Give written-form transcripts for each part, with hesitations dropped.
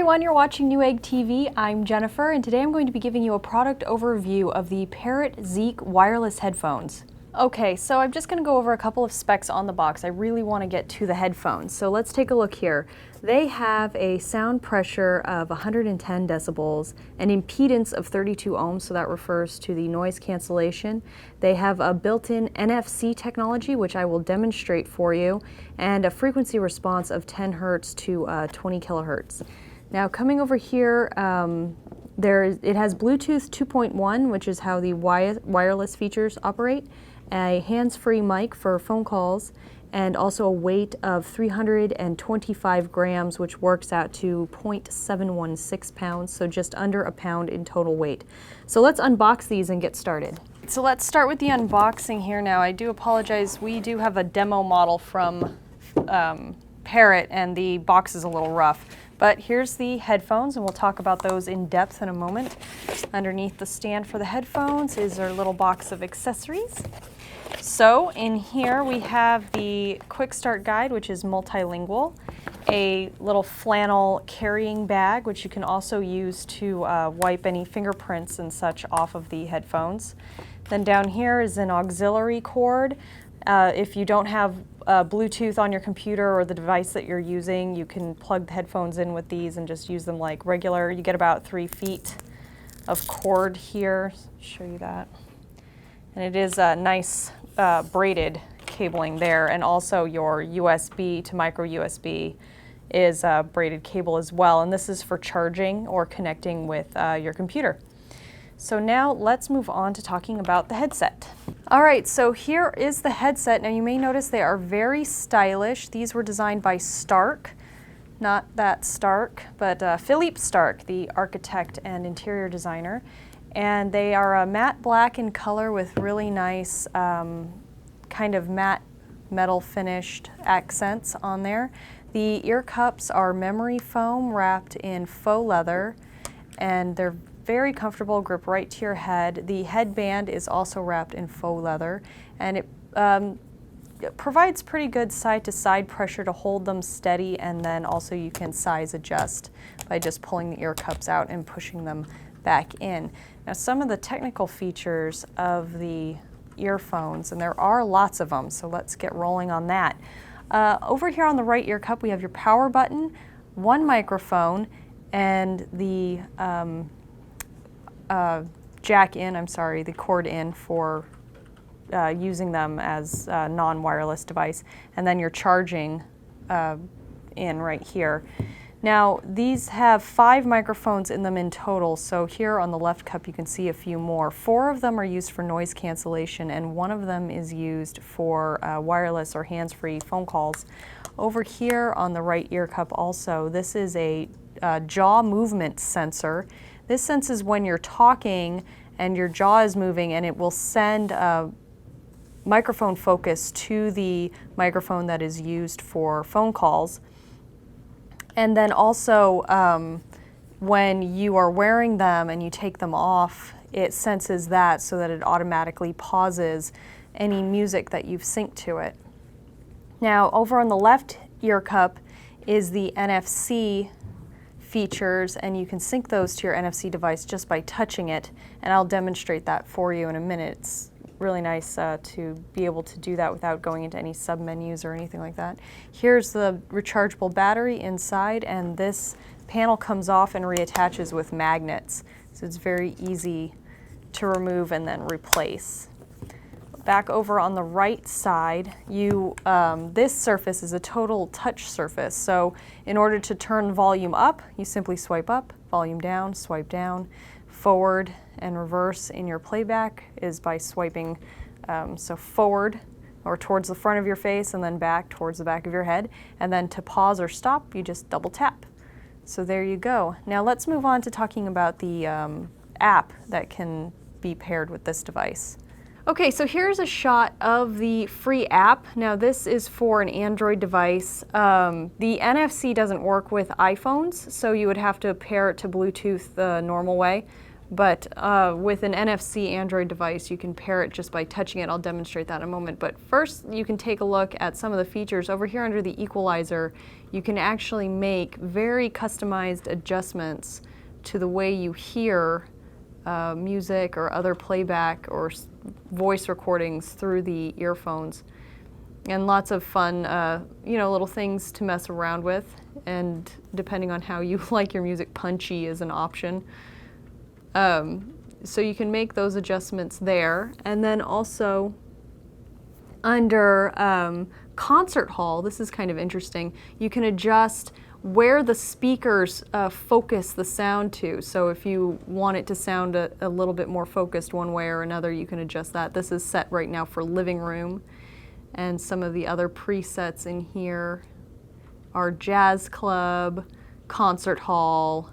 everyone, you're watching Newegg TV. I'm Jennifer, and today I'm going to be giving you a product overview of the Parrot Zik wireless headphones. Okay, so I'm just going to go over a couple of specs on the box. I really want to get to the headphones, so let's take a look here. They have a sound pressure of 110 decibels, an impedance of 32 ohms, so that refers to the noise cancellation. They have a built-in NFC technology, which I will demonstrate for you, and a frequency response of 10 hertz to 20 kilohertz. Now, coming over here, it has Bluetooth 2.1, which is how the wireless features operate, a hands-free mic for phone calls, and also a weight of 325 grams, which works out to 0.716 pounds, so just under a pound in total weight. So let's unbox these and get started. So let's start with the unboxing here now. I do apologize, we do have a demo model from Parrot, and the box is a little rough. But here's the headphones, and we'll talk about those in depth in a moment. Underneath the stand for the headphones is our little box of accessories. So in here we have the quick start guide, which is multilingual, a little flannel carrying bag, which you can also use to wipe any fingerprints and such off of the headphones. Then down here is an auxiliary cord. If you don't have Bluetooth on your computer or the device that you're using, you can plug the headphones in with these and just use them like regular. You get about 3 feet of cord here. Show you that. And it is a nice braided cabling there, and also your USB to micro USB is a braided cable as well, and this is for charging or connecting with your computer. So now let's move on to talking about the headset. All right, so here is the headset. Now you may notice they are very stylish. These were designed by Stark, not that Stark, but Philippe Stark, the architect and interior designer. And they are a matte black in color with really nice kind of matte metal finished accents on there. The ear cups are memory foam wrapped in faux leather, and they're very comfortable, grip right to your head. The headband is also wrapped in faux leather, and it provides pretty good side-to-side pressure to hold them steady, and then also you can size adjust by just pulling the ear cups out and pushing them back in. Now, some of the technical features of the earphones, and there are lots of them, so let's get rolling on that. Over here on the right ear cup, we have your power button, one microphone, and the the cord in for using them as a non-wireless device, and then your charging in right here. Now, these have 5 microphones in them in total, so here on the left cup you can see a few more. 4 of them are used for noise cancellation, and 1 of them is used for wireless or hands-free phone calls. Over here on the right ear cup also, this is a jaw movement sensor. This senses when you're talking and your jaw is moving, and it will send microphone focus to the microphone that is used for phone calls. And then also when you are wearing them and you take them off, it senses that so that it automatically pauses any music that you've synced to it. Now, over on the left ear cup is the NFC features, and you can sync those to your NFC device just by touching it, and I'll demonstrate that for you in a minute. It's really nice to be able to do that without going into any sub-menus or anything like that. Here's the rechargeable battery inside, and this panel comes off and reattaches with magnets, so it's very easy to remove and then replace. Back over on the right side, this surface is a total touch surface, so in order to turn volume up, you simply swipe up, volume down, swipe down. Forward and reverse in your playback is by swiping so forward or towards the front of your face, and then back towards the back of your head. And then to pause or stop, you just double tap. So there you go. Now let's move on to talking about the app that can be paired with this device. Okay, so here's a shot of the free app. Now this is for an Android device. The NFC doesn't work with iPhones, so you would have to pair it to Bluetooth the normal way. But with an NFC Android device, you can pair it just by touching it. I'll demonstrate that in a moment. But first, you can take a look at some of the features. Over here under the equalizer, you can actually make very customized adjustments to the way you hear music or other playback or voice recordings through the earphones. And lots of fun, little things to mess around with. And depending on how you like your music, punchy is an option. So you can make those adjustments there. And then also under concert hall, this is kind of interesting, you can adjust where the speakers focus the sound to. So if you want it to sound a little bit more focused one way or another, you can adjust that. This is set right now for living room. And some of the other presets in here are jazz club, concert hall,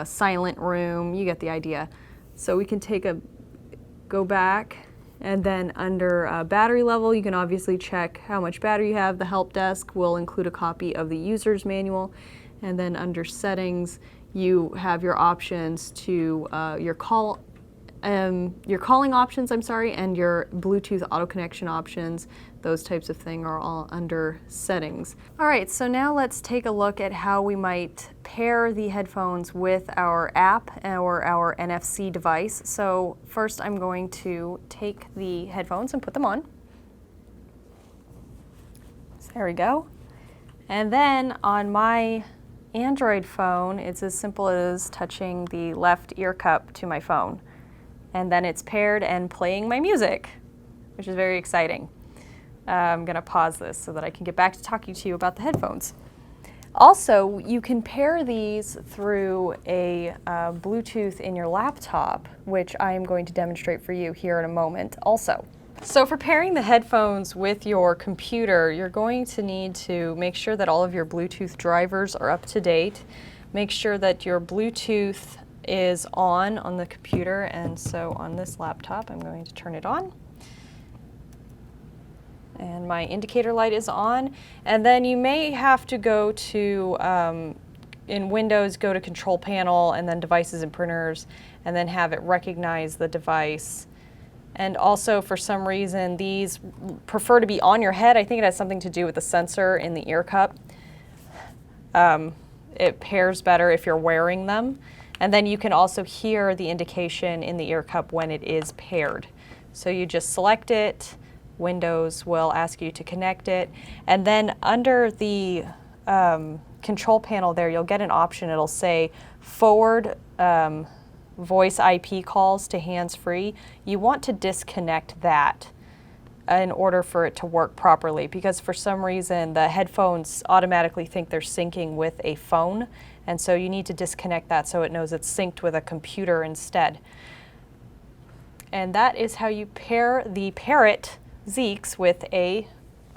silent room, you get the idea. So we can go back, and then under battery level, you can obviously check how much battery you have. The help desk will include a copy of the user's manual. And then under settings, you have your options to your calling options, and your Bluetooth auto connection options. Those types of things are all under settings. All right, so now let's take a look at how we might pair the headphones with our app or our NFC device. So first I'm going to take the headphones and put them on. So there we go. And then on my Android phone, it's as simple as touching the left ear cup to my phone. And then it's paired and playing my music, which is very exciting. I'm gonna pause this so that I can get back to talking to you about the headphones. Also, you can pair these through a Bluetooth in your laptop, which I am going to demonstrate for you here in a moment also. So for pairing the headphones with your computer, you're going to need to make sure that all of your Bluetooth drivers are up to date. Make sure that your Bluetooth is on the computer, and so on this laptop I'm going to turn it on. And my indicator light is on. And then you may have to go to, in Windows, go to Control Panel and then Devices and Printers, and then have it recognize the device. And also, for some reason, these prefer to be on your head. I think it has something to do with the sensor in the ear cup. It pairs better if you're wearing them. And then you can also hear the indication in the ear cup when it is paired. So you just select it. Windows will ask you to connect it, and then under the control panel there, you'll get an option. It'll say forward voice IP calls to hands-free. You want to disconnect that in order for it to work properly, because for some reason the headphones automatically think they're syncing with a phone, and so you need to disconnect that so it knows it's synced with a computer instead. And that is how you pair the Parrot Ziks with a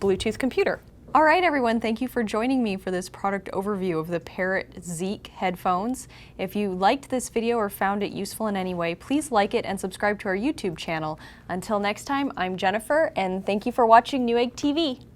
Bluetooth computer. All right, everyone, thank you for joining me for this product overview of the Parrot Zik headphones. If you liked this video or found it useful in any way, please like it and subscribe to our YouTube channel. Until next time, I'm Jennifer, and thank you for watching Newegg TV.